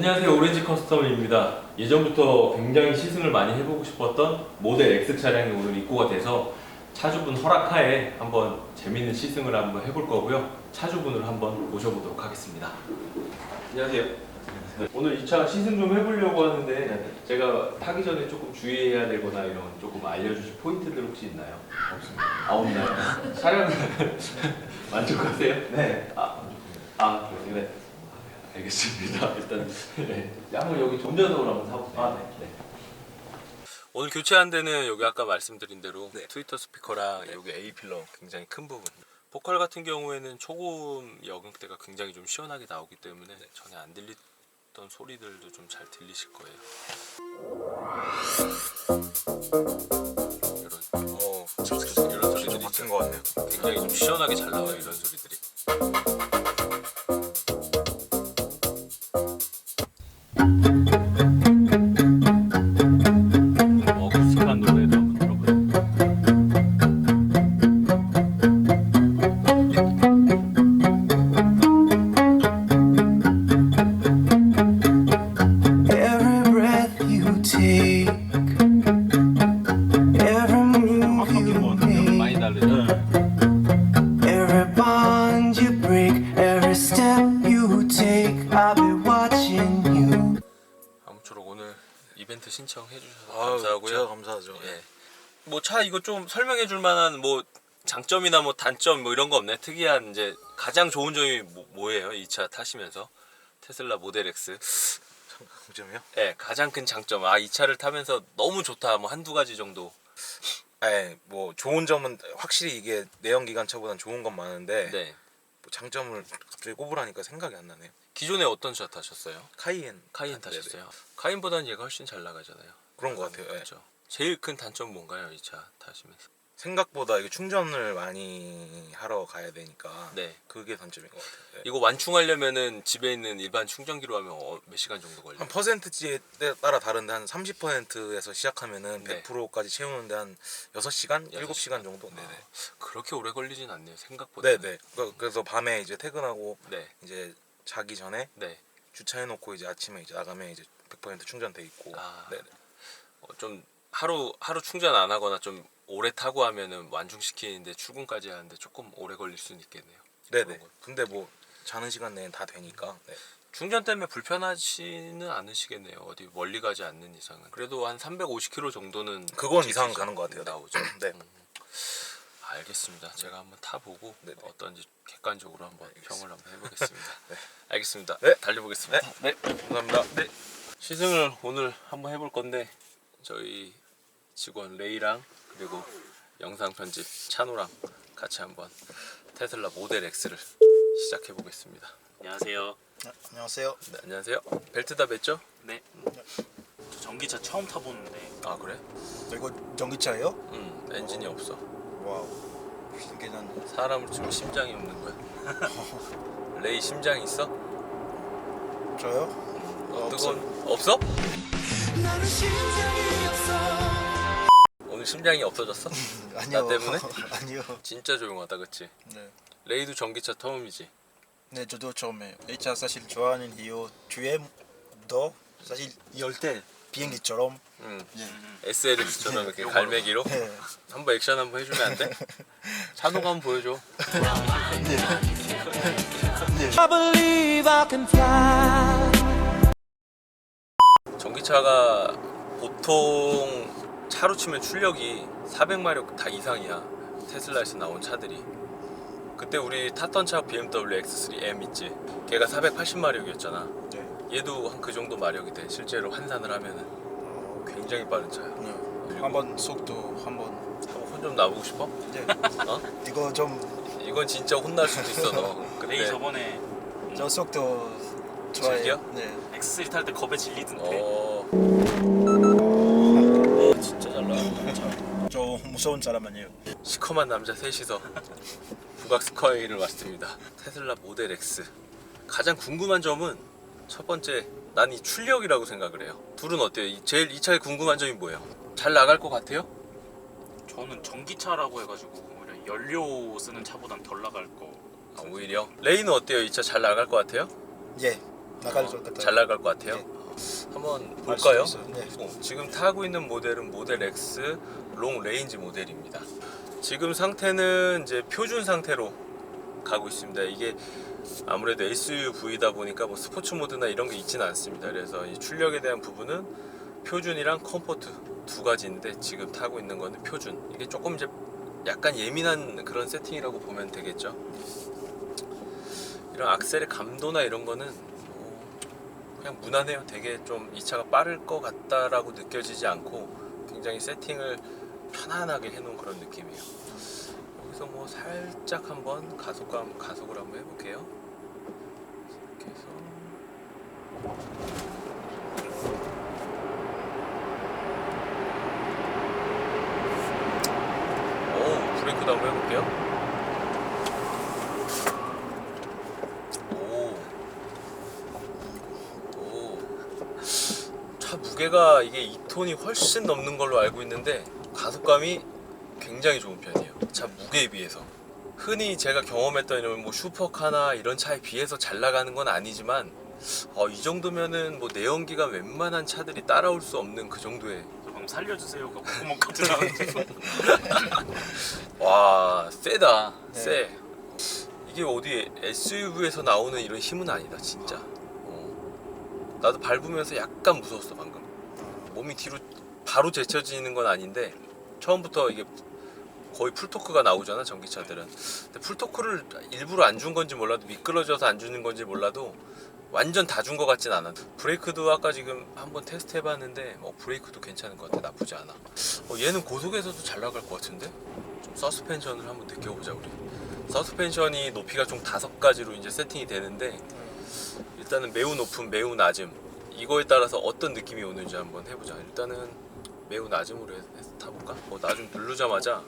안녕하세요, 오렌지 커스텀입니다. 예전부터 굉장히 시승을 많이 해보고 싶었던 모델 X 차량이 오늘 입고가 돼서 차주분 허락하에 한번 재밌는 시승을 한번 해볼 거고요. 차주분을 한번 모셔보도록 하겠습니다. 안녕하세요. 오늘 이 차 시승 좀 해보려고 하는데 제가 타기 전에 조금 주의해야 되거나 이런 조금 알려주실 포인트들 혹시 있나요? 없습니다. 아, 없나요? 차량 만족하세요? 네. 그러세요? 네. 알겠습니다. 일단 네. 한번 여기 운전석으로 한번 타보세요. 네. 오늘 교체한 데는 여기 아까 말씀드린 대로 트위터 스피커랑 여기 A 필러 굉장히 큰 부분. 보컬 같은 경우에는 초고음 역음대가 굉장히 좀 시원하게 나오기 때문에 전에 안 들리던 소리들도 좀 잘 들리실 거예요. 이런 소리들이 바뀐 것 같네요. 굉장히 좀 시원하게 잘 나와요. 이런 소리들이. 어쿠스틱한 노래도 한번 들어보세요. Every breath you take, every move you make, 많이 다르죠? every bond you break, every step you take, I'll be watching you. 아무쪼록 오늘 이벤트 신청해 주셔서 아유, 감사하고요. 제가 감사하죠. 예. 뭐 차 이거 좀 설명해 줄 만한 뭐 장점이나 뭐 단점 뭐 이런 거 없나요? 특이한 이제 가장 좋은 점이 뭐예요? 이 차 타시면서 테슬라 모델 X. 장점이요? 예, 가장 큰 장점. 이 차를 타면서 너무 좋다. 뭐 한두 가지 정도. 네, 뭐 좋은 점은 확실히 이게 내연기관차보다는 좋은 건 많은데 네. 뭐 장점을 갑자기 꼽으라니까 생각이 안 나네요. 기존에 어떤 차 타셨어요? 카이엔. 카이엔 네네. 타셨어요? 카이엔보다는 얘가 훨씬 잘 나가잖아요. 그런 것 같아요. 예. 그렇죠. 제일 큰 단점 뭔가요? 이 차 타시면서. 생각보다 이게 충전을 많이 하러 가야 되니까 네. 그게 단점인 것 같아요. 예. 이거 완충하려면은 집에 있는 일반 충전기로 하면 몇 시간 정도 걸려요? 한 퍼센트지에 따라 다른데 한 30%에서 시작하면은 네. 100%까지 채우는데 한 6시간? 6시간? 7시간 정도? 네네. 그렇게 오래 걸리진 않네요. 생각보다. 네네. 그래서 밤에 이제 퇴근하고 네. 이제 자기 전에 네. 주차해놓고 이제 아침에 이제 나가면 이제 100% 충전돼 있고. 네네. 좀 하루 충전 안 하거나 좀 오래 타고 하면은 완충시키는데 출근까지 하는데 조금 오래 걸릴 수는 있겠네요. 네네. 그런 건. 근데 뭐 자는 시간 내엔 다 되니까. 네. 충전 때문에 불편하지는 않으시겠네요. 어디 멀리 가지 않는 이상은. 그래도 한 350km 정도는 그건 질 이상 수 가는 것 같아요. 나오죠. 네. 알겠습니다. 제가 한번 타보고 네네. 어떤지 객관적으로 한번 평을 한번 해보겠습니다. 네. 알겠습니다. 네. 달려보겠습니다. 네. 감사합니다. 네. 시승을 오늘 한번 해볼 건데 저희 직원 레이랑 그리고 영상 편집 찬호랑 같이 한번 테슬라 모델 X를 시작해 보겠습니다. 안녕하세요. 안녕하세요. 네, 안녕하세요. 벨트 다 맸죠? 네. 저 전기차 처음 타보는데 아 그래? 이거 전기차예요? 엔진이 없어. 와우. 신기한. 사람을 치면 심장이 없는 거야. 레이 심장이 있어? 저요? 뜨거운 없어? 오늘 심장이 없어졌어? 아니요. 나 때문에? 아니요. 진짜 조용하다, 그치? 네. 레이도 전기차 처음이지. 네, 저도 처음에 이 차 사실 좋아하는 이유 뒤에도 사실 열 때 비행기처럼. SLX처럼 이렇게 갈매기로 네. 한번 액션 한번 해주면 안 돼? 찬호가 한번 보여줘. I believe I can fly. 전기차가 보통 차로 치면 출력이 400마력 다 이상이야. 테슬라에서 나온 차들이. 그때 우리 탔던 차 BMW X3M 있지? 걔가 480마력이었잖아. 네. 얘도 한 그 정도 마력이 돼. 실제로 환산을 하면은 굉장히 빠른 차야. 네. 한번 속도 한번. 혼 좀 나보고 싶어? 네. 어? 이거 좀 이건 진짜 혼날 수도 있어 너. 레이 근데 저번에 저 속도 좋아해요. 즐겨? 네. X3 탈 때 겁에 질리던데. 진짜 잘 나와. 저 무서운 사람 아니에요. 시커먼 남자 셋이서 북악 스카이를 왔습니다. 테슬라 모델 X. 가장 궁금한 점은 첫 번째, 난 이 출력이라고 생각을 해요. 둘은 어때요? 제일 이 차에 궁금한 점이 뭐예요? 잘 나갈 것 같아요? 저는 전기차라고 해가지고 오히려 연료 쓰는 차보단 덜 나갈 거. 오히려. 레이는 어때요? 이 차 잘 나갈 것 같아요? 예. 나갈 것 같아요. 잘 나갈 것 같아요. 네. 한번 알 볼까요? 수도 있어요. 네. 지금 타고 있는 모델은 모델 X 롱 레인지 모델입니다. 지금 상태는 이제 표준 상태로 가고 있습니다. 이게 아무래도 SUV다 보니까 뭐 스포츠 모드나 이런 게 있지는 않습니다. 그래서 이 출력에 대한 부분은 표준이랑 컴포트 두 가지인데 지금 타고 있는 거는 표준. 이게 조금 이제 약간 예민한 그런 세팅이라고 보면 되겠죠. 이런 악셀의 감도나 이런 거는 그냥 무난해요. 되게 좀 이 차가 빠를 것 같다라고 느껴지지 않고 굉장히 세팅을 편안하게 해놓은 그런 느낌이에요. 여기서 뭐 살짝 한번 가속을 한번 해볼게요. 이렇게 해서 오, 브레이크도 한번 해볼게요. 차 무게가 이게 2톤이 훨씬 넘는 걸로 알고 있는데 가속감이 굉장히 좋은 편이에요. 차 무게에 비해서. 흔히 제가 경험했던 이런 뭐 슈퍼카나 이런 차에 비해서 잘 나가는 건 아니지만 이 정도면은 뭐 내연기관 웬만한 차들이 따라올 수 없는 그 정도의 방금 살려주세요. 구멍까지 나가지고. 와 세다. 네. 세. 이게 어디 SUV에서 나오는 이런 힘은 아니다 진짜. 나도 밟으면서 약간 무서웠어 방금. 몸이 뒤로 바로 제쳐지는 건 아닌데 처음부터 이게 거의 풀토크가 나오잖아 전기차들은. 근데 풀토크를 일부러 안 준 건지 몰라도 미끄러져서 안 주는 건지 몰라도 완전 다 준 것 같진 않아. 브레이크도 아까 지금 한번 테스트 해봤는데 브레이크도 괜찮은 것 같아. 나쁘지 않아. 얘는 고속에서도 잘 나갈 것 같은데? 좀 서스펜션을 한번 느껴보자 우리. 서스펜션이 높이가 총 5가지로 이제 세팅이 되는데 일단은 매우 높음, 매우 낮음 이거에 따라서 어떤 느낌이 오는지 한번 해보자. 일단은 매우 낮음으로 해서 타볼까? 낮음 누르자마자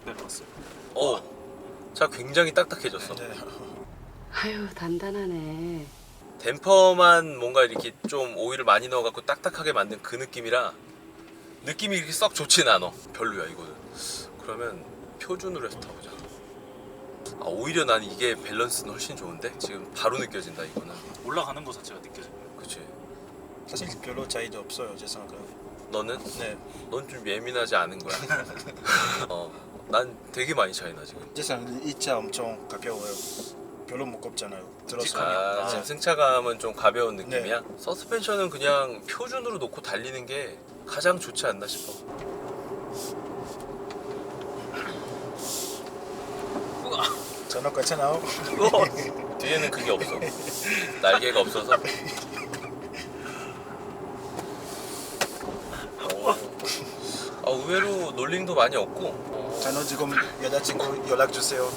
네, 봤어요. 차 굉장히 딱딱해졌어. 네. 아유 단단하네. 댐퍼만 뭔가 이렇게 좀 오일을 많이 넣어갖고 딱딱하게 만든 그 느낌이라 느낌이 이렇게 썩 좋진 않아. 별로야 이거는. 그러면 표준으로 해서 타보자. 오히려 난 이게 밸런스는 훨씬 좋은데? 지금 바로 느껴진다 이거는. 올라가는 거 자체가 느껴져요. 그치? 사실 별로 차이도 없어요 제 생각은. 너는? 네. 넌 좀 예민하지 않은 거야. 난 되게 많이 차이나 지금. 제 생각은 이 차 엄청 가벼워요. 별로 무겁잖아요. 들어서. 아, 지금 승차감은 좀 가벼운 느낌이야? 서스펜션은 그냥 표준으로 놓고 달리는 게 가장 좋지 않나 싶어. 저는 괜찮아요. 뒤에는 그게 없어. 날개가 없어서. 의외로 놀림도 많이 없고. 저는 지금 여자친구 연락 주세요.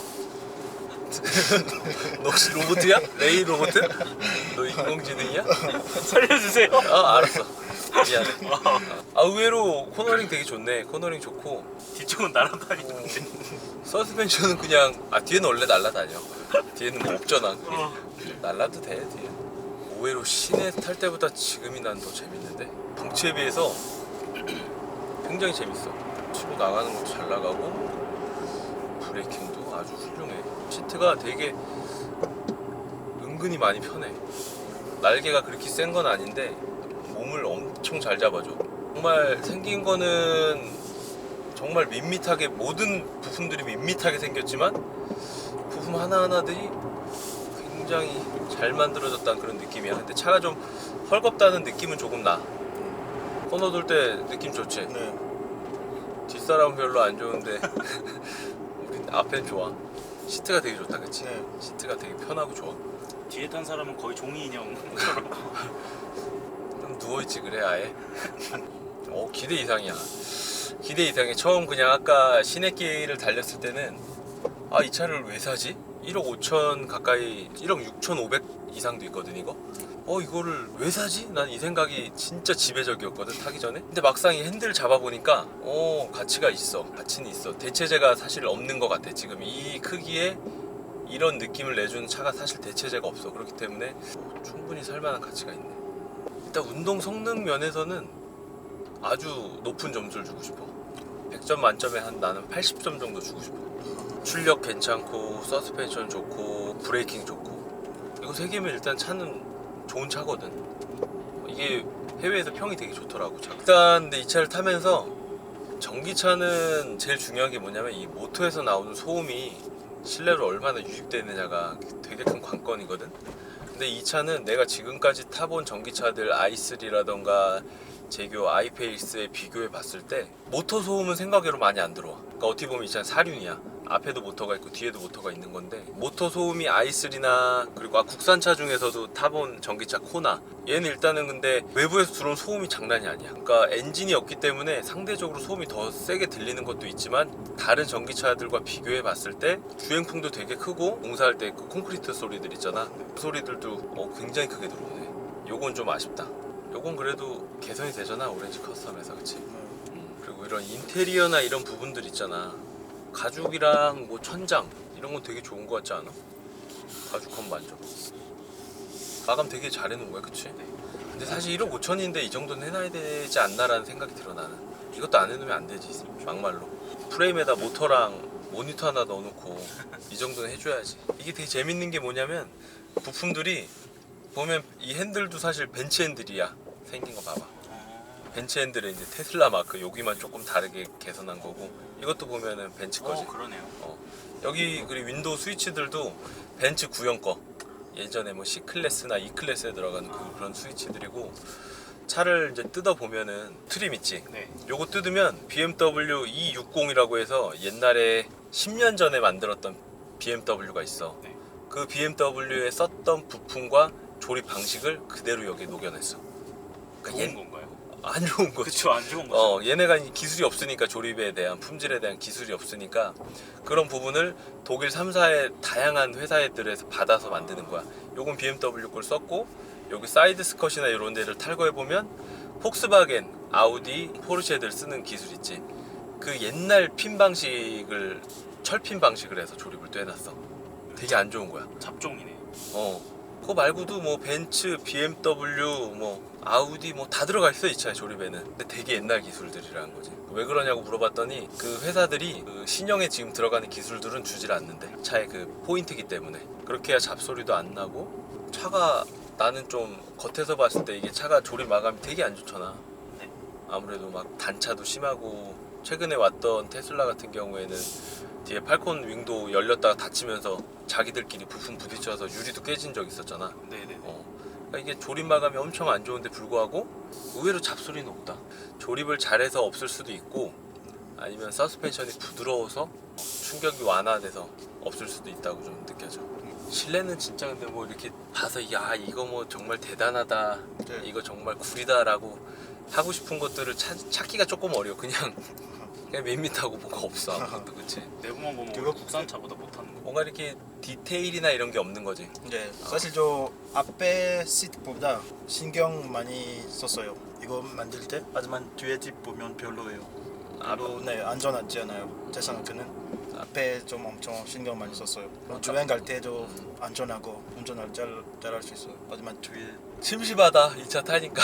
너 혹시 로봇이야? 레이 로봇? 너 인공지능이야? 살려주세요. 알았어. 미안해. 의외로 코너링 되게 좋네. 코너링 좋고. 뒤쪽은 날아다니는데. 서스펜션은 그냥 뒤에는 원래 날아다녀. 뒤에는 뭐 없잖아. 날라도 돼 뒤에. 의외로 시내 탈 때보다 지금이 난 더 재밌는데 덩치에 비해서 굉장히 재밌어. 치고 나가는 것도 잘 나가고 브레이킹도 아주 훌륭해. 시트가 되게 은근히 많이 편해. 날개가 그렇게 센 건 아닌데 몸을 엄청 잘 잡아줘. 정말 생긴 거는 정말 밋밋하게 모든 부품들이 밋밋하게 생겼지만 부품 하나하나들이 굉장히 잘 만들어졌다는 그런 느낌이야. 근데 차가 좀 헐겁다는 느낌은 조금 나. 코너 돌 때 느낌 좋지? 네. 뒷사람은 별로 안 좋은데 우리 앞엔 좋아. 시트가 되게 좋다 그치? 네. 시트가 되게 편하고 좋아. 뒤에 탄 사람은 거의 종이 인형처럼. 좀 누워있지 그래 아예. 기대 이상이야. 기대 이상해. 처음 그냥 아까 시내길을 달렸을 때는 이 차를 왜 사지? 1억 5천 가까이 1억 6,500 이상도 있거든 이거. 이거를 왜 사지? 난 이 생각이 진짜 지배적이었거든 타기 전에. 근데 막상 이 핸들 잡아보니까 가치가 있어. 가치는 있어. 대체제가 사실 없는 것 같아. 지금 이 크기에 이런 느낌을 내주는 차가 사실 대체제가 없어. 그렇기 때문에 충분히 살만한 가치가 있네. 일단 운동 성능 면에서는 아주 높은 점수를 주고 싶어. 100점 만점에 나는 80점 정도 주고 싶어. 출력 괜찮고 서스펜션 좋고 브레이킹 좋고 이거 세 개면 일단 차는 좋은 차거든. 이게 해외에서 평이 되게 좋더라고. 일단 근데 이 차를 타면서 전기차는 제일 중요한 게 뭐냐면 이 모터에서 나오는 소음이 실내로 얼마나 유입되느냐가 되게 큰 관건이거든. 근데 이 차는 내가 지금까지 타본 전기차들 i3라던가 제교 아이페이스에 비교해 봤을 때 모터 소음은 생각외로 많이 안 들어와. 그러니까 어떻게 보면 이 차는 사륜이야. 앞에도 모터가 있고 뒤에도 모터가 있는 건데 모터 소음이 i3나 그리고 국산차 중에서도 타본 전기차 코나 얘는 일단은 근데 외부에서 들어온 소음이 장난이 아니야. 그러니까 엔진이 없기 때문에 상대적으로 소음이 더 세게 들리는 것도 있지만 다른 전기차들과 비교해 봤을 때 주행풍도 되게 크고 공사할 때 그 콘크리트 소리들 있잖아. 그 소리들도 굉장히 크게 들어오네. 요건 좀 아쉽다. 요건 그래도 개선이 되잖아 오렌지 커스텀에서. 그치? 그리고 이런 인테리어나 이런 부분들 있잖아. 가죽이랑 뭐 천장 이런 건 되게 좋은 거 같지 않아? 가죽 한번 만져. 마감 되게 잘 해놓은 거야, 그치? 근데 사실 1억 5천인데 이 정도는 해놔야 되지 않나라는 생각이 들어 나는. 이것도 안 해놓으면 안 되지 막말로. 프레임에다 모터랑 모니터 하나 넣어놓고 이 정도는 해줘야지. 이게 되게 재밌는 게 뭐냐면 부품들이 보면 이 핸들도 사실 벤치 핸들이야. 생긴 거 봐봐. 벤치 핸들은 이제 테슬라 마크 여기만 조금 다르게 개선한 거고 이것도 보면은 벤츠 거지. 그러네요. 여기 그리고 윈도우 스위치들도 벤츠 구형 거. 예전에 뭐 C 클래스나 E 클래스에 들어가는 그런 스위치들이고 차를 이제 뜯어 보면은 트림 있지. 네. 요거 뜯으면 BMW E60이라고 해서 옛날에 10년 전에 만들었던 BMW가 있어. 네. 그 BMW에 썼던 부품과 조립 방식을 그대로 여기에 녹여냈어. 그러니까 좋은 건가요? 안 좋은 거지. 그쵸, 안 좋은 거죠. 얘네가 기술이 없으니까 조립에 대한 품질에 대한 기술이 없으니까 그런 부분을 독일 3사의 다양한 회사들에서 받아서 만드는 거야. 요건 BMW 걸 썼고 여기 사이드 스컷이나 이런 데를 탈거해 보면 폭스바겐, 아우디, 포르쉐들 쓰는 기술 있지. 그 옛날 핀 방식을 철핀 방식을 해서 조립을 또 해놨어. 되게 안 좋은 거야. 잡종이네. 그거 말고도 뭐 벤츠, BMW, 뭐 아우디 뭐 다 들어가 있어 이 차의 조립에는. 근데 되게 옛날 기술들이라는 거지. 왜 그러냐고 물어봤더니 그 회사들이 그 신형에 지금 들어가는 기술들은 주질 않는데 차의 그 포인트이기 때문에 그렇게 해야 잡소리도 안 나고 차가 나는 좀 겉에서 봤을 때 이게 차가 조립 마감이 되게 안 좋잖아. 네. 아무래도 막 단차도 심하고 최근에 왔던 테슬라 같은 경우에는 뒤에 팔콘 윙도 열렸다가 닫히면서 자기들끼리 부품 부딪혀서 유리도 깨진 적 있었잖아. 네네. 그러니까 이게 조립 마감이 엄청 안 좋은데 불구하고 의외로 잡소리는 없다. 조립을 잘해서 없을 수도 있고 아니면 서스펜션이 부드러워서 충격이 완화돼서 없을 수도 있다고 좀 느껴져. 실내는 진짜 근데 뭐 이렇게 봐서 이거 뭐 정말 대단하다, 네. 이거 정말 구리다라고 하고 싶은 것들을 찾기가 조금 어려워. 그냥 밋밋하고 뭐가 없어 아무것도. 그치? 내부만 보면 그거- 원래 국산차보다 못하는 거. 뭔가 이렇게 디테일이나 이런 게 없는 거지. 네, 사실 저 앞에 시트보다 신경 많이 썼어요. 이거 만들 때. 하지만 뒤에 집 보면 별로예요. 별로 네 안전하지 않아요. 제 생각에는 앞에 좀 엄청 신경 많이 썼어요. 주행 갈 때도 안전하고 운전을 잘할 수 있어요. 하지만 뒤에 심심하다 이 차 타니까.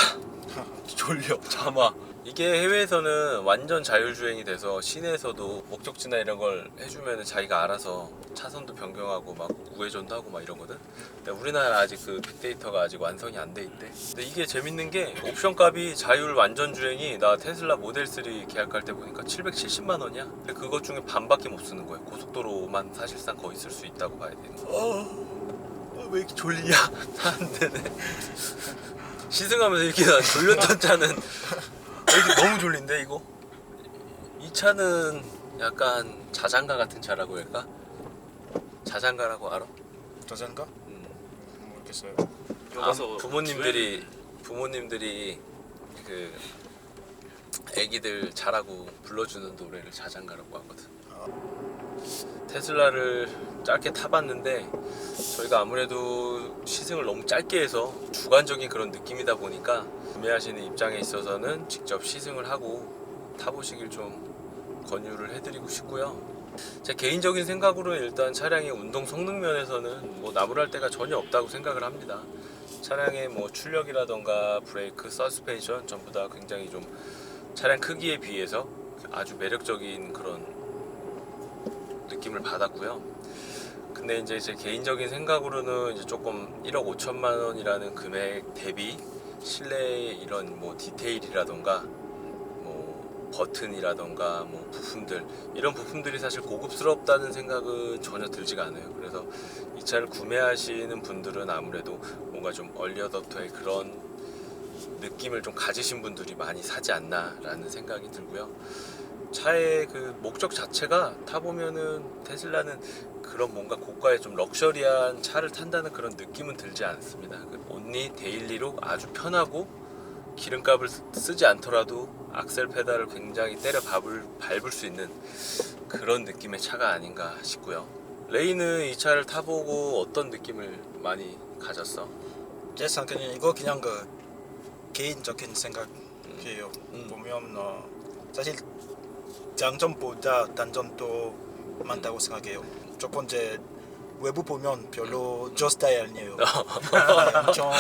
졸려 잠아. 이게 해외에서는 완전 자율주행이 돼서 시내에서도 목적지나 이런 걸 해주면 자기가 알아서 차선도 변경하고 막 우회전도 하고 막 이러거든. 근데 우리나라 아직 그 빅데이터가 아직 완성이 안 돼 있대. 근데 이게 재밌는 게 옵션 값이 자율 완전 주행이 나 테슬라 모델 3 계약할 때 보니까 770만 원이야. 근데 그것 중에 반밖에 못 쓰는 거야. 고속도로만 사실상 거의 쓸 수 있다고 봐야 되는 거야. 왜 이렇게 졸리냐 사는데네. 시승하면서 이렇게 나 졸렸던 차는 이게 너무 졸린데 이거? 이 차는 약간 자장가 같은 차라고 할까? 자장가라고 알아? 자전거? 음. 모르겠어요. 여기서 부모님들이 그 애기들 잘하고 불러주는 노래를 자장가라고 하거든. 테슬라를 짧게 타봤는데 저희가 아무래도 시승을 너무 짧게 해서 주관적인 그런 느낌이다 보니까 구매하시는 입장에 있어서는 직접 시승을 하고 타보시길 좀 권유를 해드리고 싶고요. 제 개인적인 생각으로는 일단 차량의 운동 성능 면에서는 뭐 나무랄 데가 전혀 없다고 생각을 합니다. 차량의 뭐 출력이라던가 브레이크, 서스펜션 전부 다 굉장히 좀 차량 크기에 비해서 아주 매력적인 그런 느낌을 받았고요. 근데 이제 제 개인적인 생각으로는 이제 조금 1억 5천만 원이라는 금액 대비 실내의 이런 뭐 디테일이라던가 뭐 버튼이라던가 뭐 부품들, 이런 부품들이 사실 고급스럽다는 생각은 전혀 들지가 않아요. 그래서 이 차를 구매하시는 분들은 아무래도 뭔가 좀 얼리어답터의 그런 느낌을 좀 가지신 분들이 많이 사지 않나 라는 생각이 들고요. 차의 그 목적 자체가 타보면은 테슬라는 그런 뭔가 고가의 좀 럭셔리한 차를 탄다는 그런 느낌은 들지 않습니다. 온리 데일리로 아주 편하고 기름값을 쓰지 않더라도 악셀 페달을 굉장히 때려 밟을 수 있는 그런 느낌의 차가 아닌가 싶고요. 레이는 이 차를 타보고 어떤 느낌을 많이 가졌어? 제 생각에는 이거 그냥 그 개인적인 생각이에요. 보면 사실 장점보다 단점도 많다고 생각해요. 첫 번째, 외부 보면 별로 저 스타일 아니에요. 엄청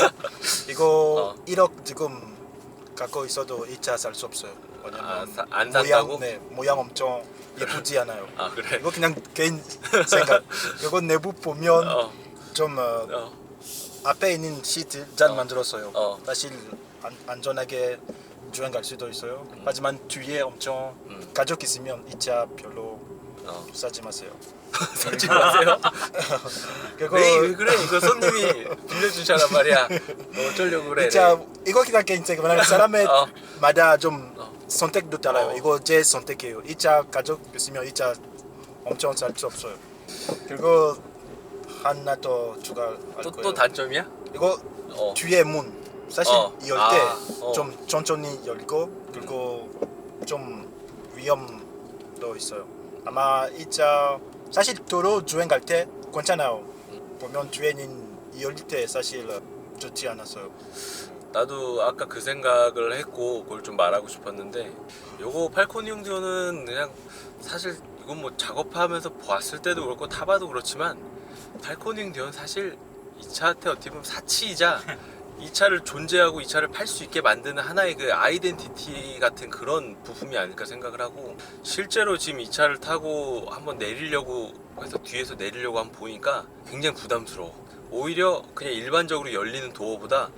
이거 1억 지금 갖고 있어도 이 차 살 수 없어요. 왜냐면 안 산다고? 모양 엄청 예쁘지 않아요. 아 그래? 이거 그냥 개인 생각. 이거 내부 보면 좀 앞에 있는 시트 잘 만들었어요. 사실 안전하게 주행 갈 수도 있어요. 하지만 뒤에 엄청 가족 있으면 이 차 별로 사지 마세요. 사지 마세요. 그리고 왜 그래? 이거 손님이 빌려준 차란 말이야. 어쩌려고 그래? 이 차 이거 그냥 개인 생각. 왜냐면 사람의 마다 좀 선택도 달라요. 이거 제 선택이에요. 이 차 가족 있으면 이 차 엄청 살 수 없어요. 그리고 하나 더 추가할 거예요. 또 단점이야? 이거 뒤에 문 사실 열 때 좀 천천히 열고 그리고 좀 위험도 있어요. 아마 이 차 사실 도로 주행 갈 때 괜찮아요. 보면 뒤에는 열 때 사실 좋지 않았어요. 나도 아까 그 생각을 했고 그걸 좀 말하고 싶었는데, 요거 팔코니 듀오는 그냥 사실 이건 뭐 작업하면서 봤을 때도 그렇고 타봐도 그렇지만 팔코니 듀오는 사실 이 차한테 어떻게 보면 사치이자 이 차를 존재하고 이 차를 팔 수 있게 만드는 하나의 그 아이덴티티 같은 그런 부품이 아닐까 생각을 하고, 실제로 지금 이 차를 타고 한번 내리려고 해서 뒤에서 내리려고 한번 보니까 굉장히 부담스러워. 오히려 그냥 일반적으로 열리는 도어보다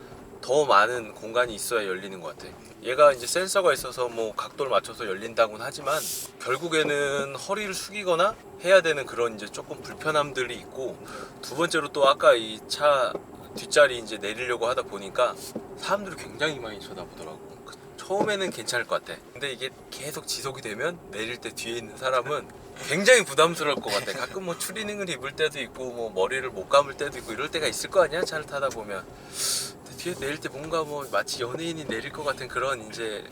더 많은 공간이 있어야 열리는 것 같아. 얘가 이제 센서가 있어서 뭐 각도를 맞춰서 열린다고는 하지만 결국에는 허리를 숙이거나 해야 되는 그런 이제 조금 불편함들이 있고, 두 번째로 또 아까 이 차 뒷자리 이제 내리려고 하다 보니까 사람들이 굉장히 많이 쳐다보더라고. 처음에는 괜찮을 것 같아. 근데 이게 계속 지속이 되면 내릴 때 뒤에 있는 사람은 굉장히 부담스러울 것 같아. 가끔 뭐 추리닝을 입을 때도 있고 뭐 머리를 못 감을 때도 있고 이럴 때가 있을 거 아니야, 차를 타다 보면. 근데 뒤에 내릴 때 뭔가 뭐 마치 연예인이 내릴 것 같은 그런 이제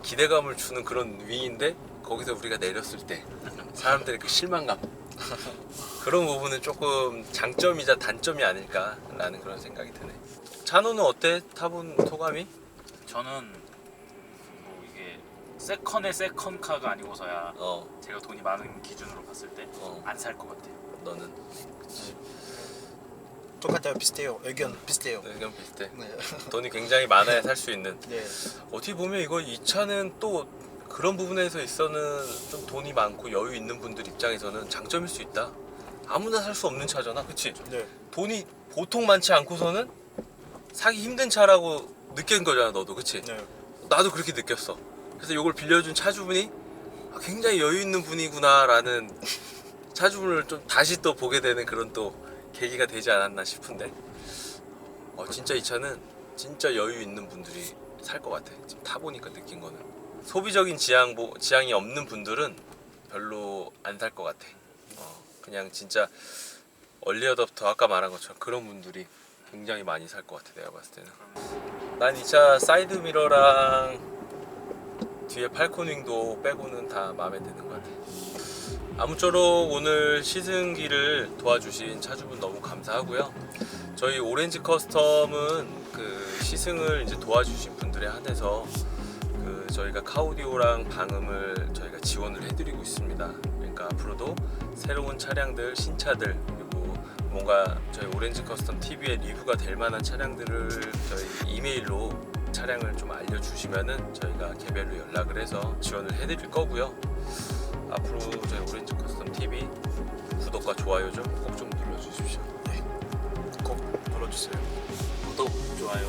기대감을 주는 그런 위인데, 거기서 우리가 내렸을 때 사람들의 그 실망감, 그런 부분은 조금 장점이자 단점이 아닐까라는 그런 생각이 드네. 찬호는 어때? 타본 소감이? 저는 뭐 이게 세컨의 세컨카가 아니고서야 제가 돈이 많은 기준으로 봤을 때 안 살 것 같아요. 너는? 똑같아요. 비슷해요. 의견 비슷해요. 의견 비슷해. 네. 돈이 굉장히 많아야 살 수 있는. 네. 어떻게 보면 이 차는 또 그런 부분에서 있어는 좀 돈이 많고 여유 있는 분들 입장에서는 장점일 수 있다. 아무나 살 수 없는 차잖아, 그치? 네. 돈이 보통 많지 않고서는 사기 힘든 차라고 느낀 거잖아, 너도, 그치? 네. 나도 그렇게 느꼈어. 그래서 이걸 빌려준 차주분이 굉장히 여유 있는 분이구나라는 차주분을 좀 다시 또 보게 되는 그런 또 계기가 되지 않았나 싶은데, 진짜 이 차는 진짜 여유 있는 분들이 살 것 같아. 지금 타보니까 느낀 거는 소비적인 지향이 없는 분들은 별로 안 살 것 같아. 그냥 진짜 얼리어답터 아까 말한 것처럼 그런 분들이 굉장히 많이 살 것 같아, 내가 봤을 때는. 난 이 차 사이드 미러랑 뒤에 팔코닝도 빼고는 다 마음에 드는 것 같아. 아무쪼록 오늘 시승기를 도와주신 차주분 너무 감사하고요. 저희 오렌지 커스텀은 그 시승을 이제 도와주신 분들에 한해서 저희가 카오디오랑 방음을 저희가 지원을 해드리고 있습니다. 그러니까 앞으로도 새로운 차량들, 신차들, 그리고 뭔가 저희 오렌지 커스텀 TV에 리뷰가 될 만한 차량들을 저희 이메일로 차량을 좀 알려주시면은 저희가 개별로 연락을 해서 지원을 해드릴 거고요. 앞으로 저희 오렌지 커스텀 TV 구독 구독과 좋아요 좀 꼭 좀 눌러주십시오. 꼭 눌러주세요. 구독, 좋아요